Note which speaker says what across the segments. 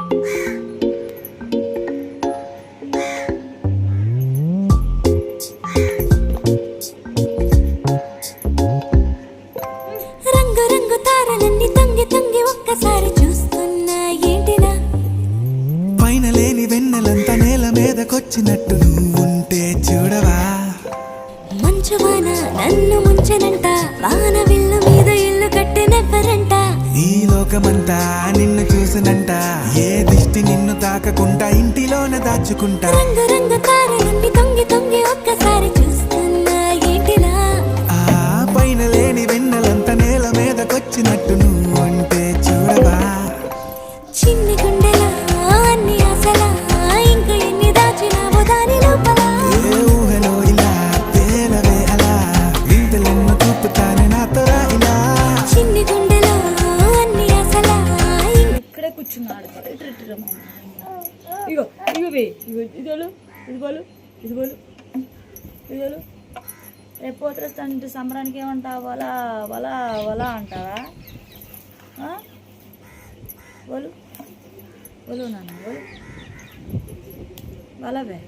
Speaker 1: రంగు రంగు తారలన్నీ తొంగి తొంగి ఒక్కసారి చూస్తున్నా ఏంటినా,
Speaker 2: పైన లేని వెన్నెలంతా నేల మీదకొచ్చినట్టు నువ్వుంటే చూడవా.
Speaker 1: మంచువాన నన్ను ముంచనంట, వాన విల్లు మీద ఇల్లు కట్టినెవ్వరంట.
Speaker 2: ఈ లోకమంతా నిన్ను చూసినంట, ఏ దిష్టి నిన్ను తాకకుండా ఇంటిలోన దాచుకుంటా.
Speaker 1: రంగు రంగు తారలన్నీ తొంగి తొంగి ఒక్కసారి చూస్తున్నా ఏంటినా,
Speaker 2: ఆ పైన లేని వెన్నెలంతా నేల మీదకొచ్చినట్టు నువ్వుంటే చూడవా.
Speaker 1: చిన్ని గుండెలా అన్ని ఆశలా, ఇంకా ఎన్ని దాచినావో దాని లోపల.
Speaker 2: ఏ ఊహలో ఇలా తేలవే అలా, వింతలెన్నో చూపుతానే నాతో రా ఇలా.
Speaker 1: చిన్ని గుండెలో అన్ని ఆశలా,
Speaker 3: ఇక్కడే కూర్చున్నాడు. ఇగో ఇగోవే ఇగో ఇదోలు ఇదిగోలు ఇదిగోలు ఇదిగోలు. రేపు పోతరేస్తానంటే సంబరానికి ఏమంటావు? వల వల వల అంటావా? బోలు బోలు నాన్న బోలు వలవే.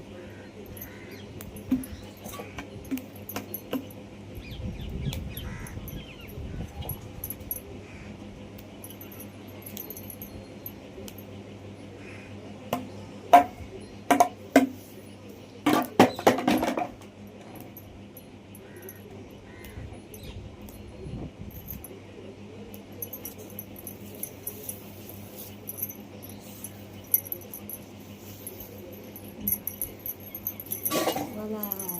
Speaker 3: Wala.